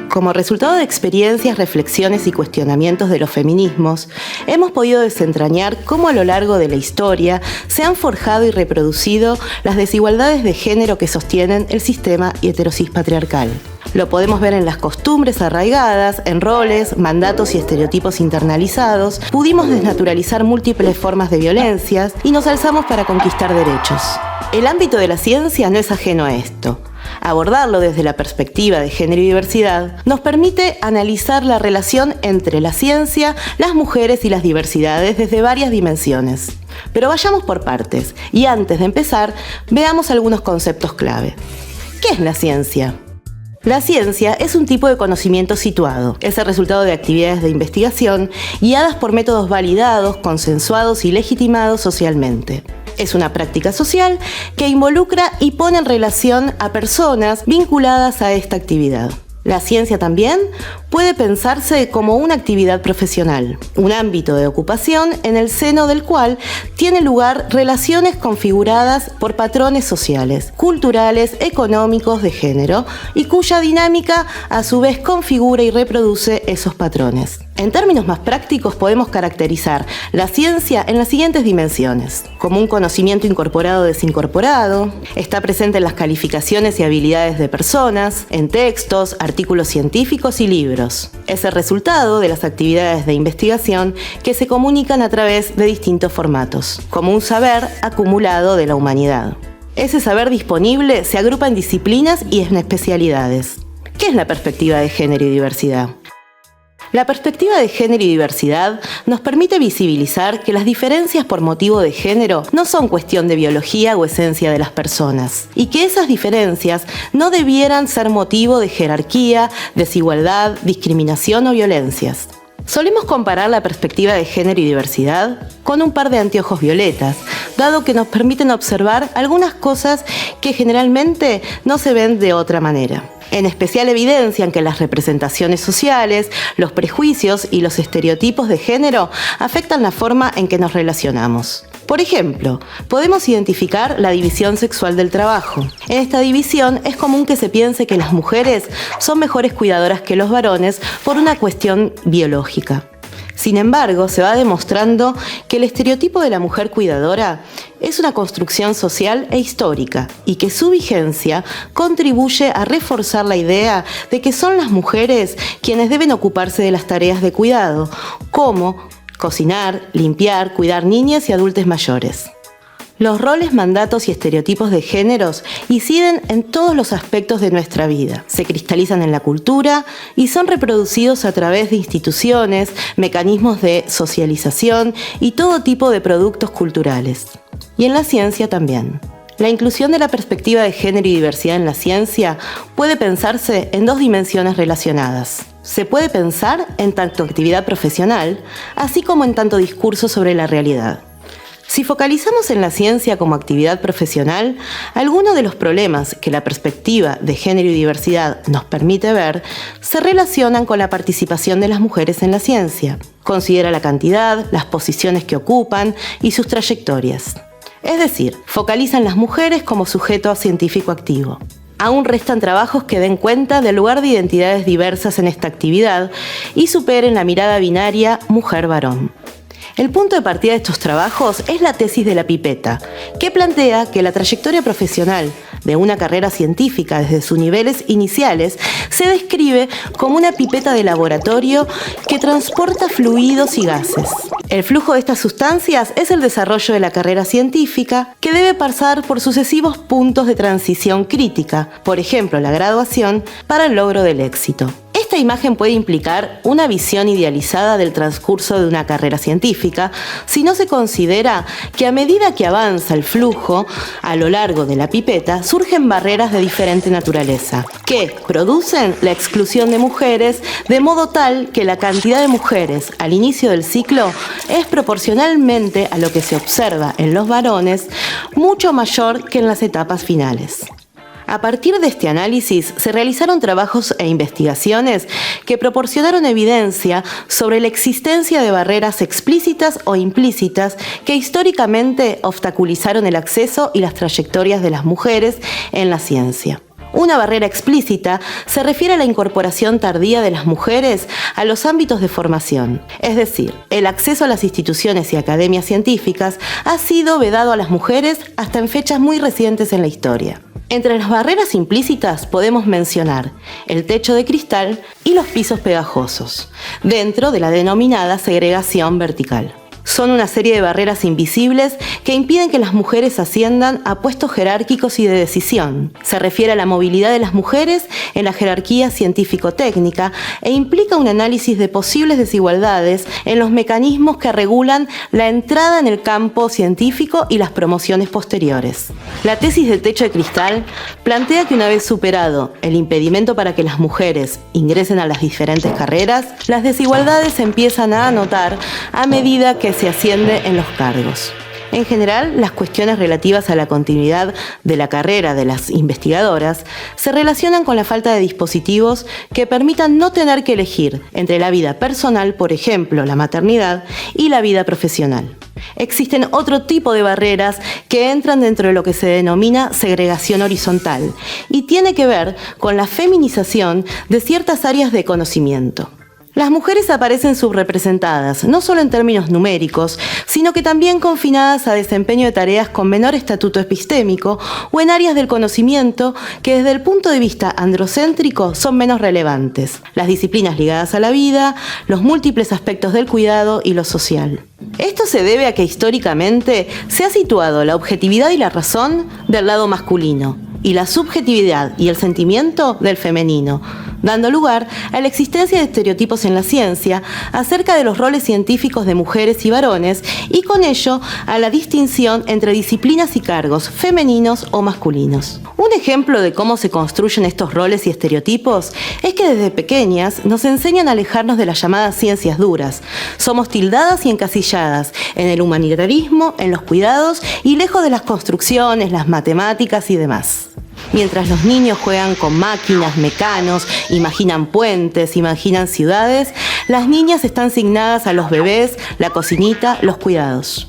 Como resultado de experiencias, reflexiones y cuestionamientos de los feminismos, hemos podido desentrañar cómo a lo largo de la historia se han forjado y reproducido las desigualdades de género que sostienen el sistema heterosis patriarcal. Lo podemos ver en las costumbres arraigadas, en roles, mandatos y estereotipos internalizados. Pudimos desnaturalizar múltiples formas de violencias y nos alzamos para conquistar derechos. El ámbito de la ciencia no es ajeno a esto. Abordarlo desde la perspectiva de género y diversidad nos permite analizar la relación entre la ciencia, las mujeres y las diversidades desde varias dimensiones. Pero vayamos por partes y antes de empezar, veamos algunos conceptos clave. ¿Qué es la ciencia? La ciencia es un tipo de conocimiento situado. Es el resultado de actividades de investigación guiadas por métodos validados, consensuados y legitimados socialmente. Es una práctica social que involucra y pone en relación a personas vinculadas a esta actividad. La ciencia también puede pensarse como una actividad profesional, un ámbito de ocupación en el seno del cual tienen lugar relaciones configuradas por patrones sociales, culturales, económicos, de género, y cuya dinámica a su vez configura y reproduce esos patrones. En términos más prácticos podemos caracterizar la ciencia en las siguientes dimensiones. Como un conocimiento incorporado o desincorporado, está presente en las calificaciones y habilidades de personas, en textos, artículos científicos y libros. Es el resultado de las actividades de investigación que se comunican a través de distintos formatos, como un saber acumulado de la humanidad. Ese saber disponible se agrupa en disciplinas y en especialidades. ¿Qué es la perspectiva de género y diversidad? La perspectiva de género y diversidad nos permite visibilizar que las diferencias por motivo de género no son cuestión de biología o esencia de las personas, y que esas diferencias no debieran ser motivo de jerarquía, desigualdad, discriminación o violencias. Solemos comparar la perspectiva de género y diversidad con un par de anteojos violetas, dado que nos permiten observar algunas cosas que generalmente no se ven de otra manera. En especial evidencian que las representaciones sociales, los prejuicios y los estereotipos de género afectan la forma en que nos relacionamos. Por ejemplo, podemos identificar la división sexual del trabajo. En esta división es común que se piense que las mujeres son mejores cuidadoras que los varones por una cuestión biológica. Sin embargo, se va demostrando que el estereotipo de la mujer cuidadora es una construcción social e histórica y que su vigencia contribuye a reforzar la idea de que son las mujeres quienes deben ocuparse de las tareas de cuidado, como cocinar, limpiar, cuidar niñas y adultos mayores. Los roles, mandatos y estereotipos de géneros inciden en todos los aspectos de nuestra vida. Se cristalizan en la cultura y son reproducidos a través de instituciones, mecanismos de socialización y todo tipo de productos culturales. Y en la ciencia también. La inclusión de la perspectiva de género y diversidad en la ciencia puede pensarse en dos dimensiones relacionadas. Se puede pensar en tanto actividad profesional, así como en tanto discurso sobre la realidad. Si focalizamos en la ciencia como actividad profesional, algunos de los problemas que la perspectiva de género y diversidad nos permite ver se relacionan con la participación de las mujeres en la ciencia. Considera la cantidad, las posiciones que ocupan y sus trayectorias. Es decir, focalizan las mujeres como sujeto científico activo. Aún restan trabajos que den cuenta del lugar de identidades diversas en esta actividad y superen la mirada binaria mujer-varón. El punto de partida de estos trabajos es la tesis de la pipeta, que plantea que la trayectoria profesional de una carrera científica desde sus niveles iniciales se describe como una pipeta de laboratorio que transporta fluidos y gases. El flujo de estas sustancias es el desarrollo de la carrera científica que debe pasar por sucesivos puntos de transición crítica, por ejemplo la graduación, para el logro del éxito. Esta imagen puede implicar una visión idealizada del transcurso de una carrera científica si no se considera que a medida que avanza el flujo a lo largo de la pipeta surgen barreras de diferente naturaleza que producen la exclusión de mujeres de modo tal que la cantidad de mujeres al inicio del ciclo es proporcionalmente a lo que se observa en los varones mucho mayor que en las etapas finales. A partir de este análisis se realizaron trabajos e investigaciones que proporcionaron evidencia sobre la existencia de barreras explícitas o implícitas que históricamente obstaculizaron el acceso y las trayectorias de las mujeres en la ciencia. Una barrera explícita se refiere a la incorporación tardía de las mujeres a los ámbitos de formación. Es decir, el acceso a las instituciones y academias científicas ha sido vedado a las mujeres hasta en fechas muy recientes en la historia. Entre las barreras implícitas podemos mencionar el techo de cristal y los pisos pegajosos, dentro de la denominada segregación vertical. Son una serie de barreras invisibles que impiden que las mujeres asciendan a puestos jerárquicos y de decisión. Se refiere a la movilidad de las mujeres en la jerarquía científico-técnica e implica un análisis de posibles desigualdades en los mecanismos que regulan la entrada en el campo científico y las promociones posteriores. La tesis de techo de cristal plantea que una vez superado el impedimento para que las mujeres ingresen a las diferentes carreras, las desigualdades se empiezan a anotar a medida que se asciende en los cargos. En general, las cuestiones relativas a la continuidad de la carrera de las investigadoras se relacionan con la falta de dispositivos que permitan no tener que elegir entre la vida personal, por ejemplo, la maternidad, y la vida profesional. Existen otro tipo de barreras que entran dentro de lo que se denomina segregación horizontal y tiene que ver con la feminización de ciertas áreas de conocimiento. Las mujeres aparecen subrepresentadas, no solo en términos numéricos, sino que también confinadas a desempeño de tareas con menor estatuto epistémico o en áreas del conocimiento que desde el punto de vista androcéntrico son menos relevantes, las disciplinas ligadas a la vida, los múltiples aspectos del cuidado y lo social. Esto se debe a que históricamente se ha situado la objetividad y la razón del lado masculino y la subjetividad y el sentimiento del femenino, dando lugar a la existencia de estereotipos en la ciencia acerca de los roles científicos de mujeres y varones y con ello a la distinción entre disciplinas y cargos femeninos o masculinos. Un ejemplo de cómo se construyen estos roles y estereotipos es que desde pequeñas nos enseñan a alejarnos de las llamadas ciencias duras. Somos tildadas y encasilladas en el humanitarismo, en los cuidados y lejos de las construcciones, las matemáticas y demás. Mientras los niños juegan con máquinas, mecanos, imaginan puentes, imaginan ciudades, las niñas están asignadas a los bebés, la cocinita, los cuidados.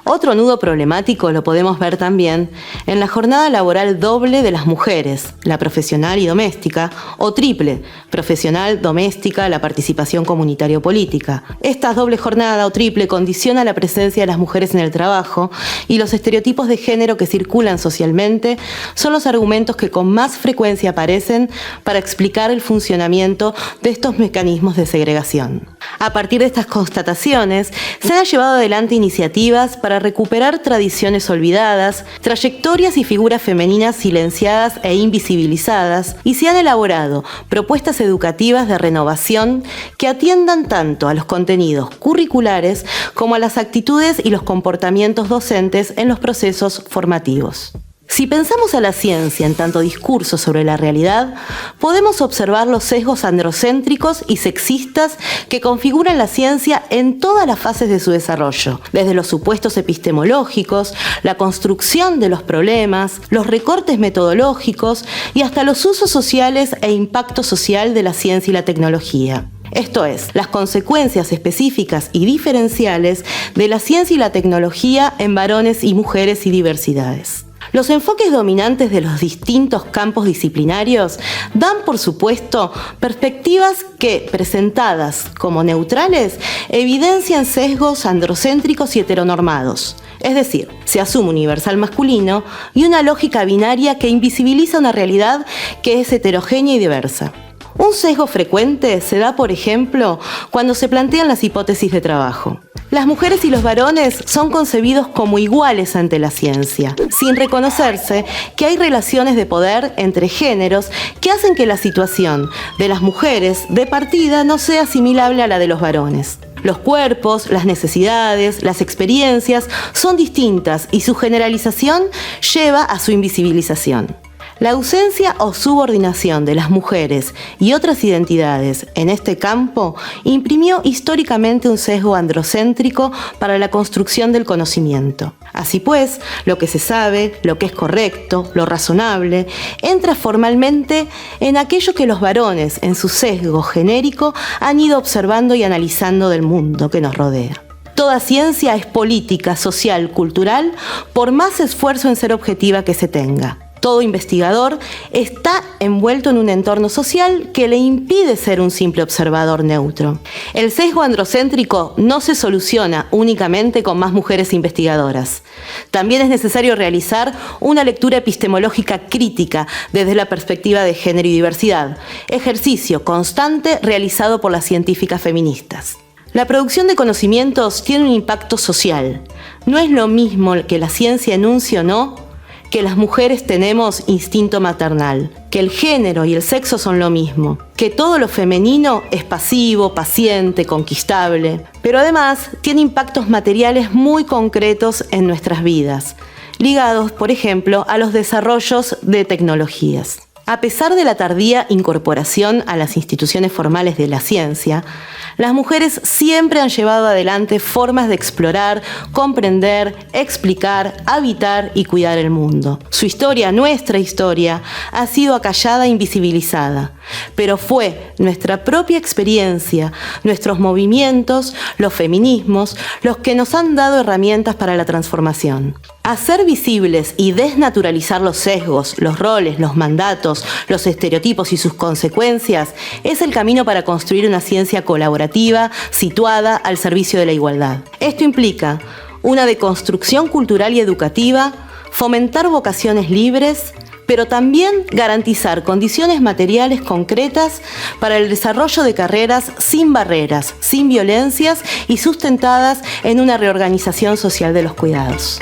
Otro nudo problemático lo podemos ver también en la jornada laboral doble de las mujeres, la profesional y doméstica, o triple, profesional, doméstica, la participación comunitario-política. Esta doble jornada o triple condiciona la presencia de las mujeres en el trabajo y los estereotipos de género que circulan socialmente son los argumentos que con más frecuencia aparecen para explicar el funcionamiento de estos mecanismos de segregación. A partir de estas constataciones, se han llevado adelante iniciativas para recuperar tradiciones olvidadas, trayectorias y figuras femeninas silenciadas e invisibilizadas, y se han elaborado propuestas educativas de renovación que atiendan tanto a los contenidos curriculares como a las actitudes y los comportamientos docentes en los procesos formativos. Si pensamos a la ciencia en tanto discurso sobre la realidad, podemos observar los sesgos androcéntricos y sexistas que configuran la ciencia en todas las fases de su desarrollo, desde los supuestos epistemológicos, la construcción de los problemas, los recortes metodológicos y hasta los usos sociales e impacto social de la ciencia y la tecnología. Esto es, las consecuencias específicas y diferenciales de la ciencia y la tecnología en varones y mujeres y diversidades. Los enfoques dominantes de los distintos campos disciplinarios dan, por supuesto, perspectivas que, presentadas como neutrales, evidencian sesgos androcéntricos y heteronormados. Es decir, se asume universal masculino y una lógica binaria que invisibiliza una realidad que es heterogénea y diversa. Un sesgo frecuente se da, por ejemplo, cuando se plantean las hipótesis de trabajo. Las mujeres y los varones son concebidos como iguales ante la ciencia, sin reconocerse que hay relaciones de poder entre géneros que hacen que la situación de las mujeres de partida no sea asimilable a la de los varones. Los cuerpos, las necesidades, las experiencias son distintas y su generalización lleva a su invisibilización. La ausencia o subordinación de las mujeres y otras identidades en este campo imprimió históricamente un sesgo androcéntrico para la construcción del conocimiento. Así pues, lo que se sabe, lo que es correcto, lo razonable, entra formalmente en aquello que los varones, en su sesgo genérico, han ido observando y analizando del mundo que nos rodea. Toda ciencia es política, social, cultural, por más esfuerzo en ser objetiva que se tenga. Todo investigador está envuelto en un entorno social que le impide ser un simple observador neutro. El sesgo androcéntrico no se soluciona únicamente con más mujeres investigadoras. También es necesario realizar una lectura epistemológica crítica desde la perspectiva de género y diversidad, ejercicio constante realizado por las científicas feministas. La producción de conocimientos tiene un impacto social. No es lo mismo que la ciencia enuncie o no que las mujeres tenemos instinto maternal, que el género y el sexo son lo mismo, que todo lo femenino es pasivo, paciente, conquistable, pero además tiene impactos materiales muy concretos en nuestras vidas, ligados, por ejemplo, a los desarrollos de tecnologías. A pesar de la tardía incorporación a las instituciones formales de la ciencia, las mujeres siempre han llevado adelante formas de explorar, comprender, explicar, habitar y cuidar el mundo. Su historia, nuestra historia, ha sido acallada e invisibilizada, pero fue nuestra propia experiencia, nuestros movimientos, los feminismos, los que nos han dado herramientas para la transformación. Hacer visibles y desnaturalizar los sesgos, los roles, los mandatos, los estereotipos y sus consecuencias es el camino para construir una ciencia colaborativa situada al servicio de la igualdad. Esto implica una deconstrucción cultural y educativa, fomentar vocaciones libres, pero también garantizar condiciones materiales concretas para el desarrollo de carreras sin barreras, sin violencias y sustentadas en una reorganización social de los cuidados.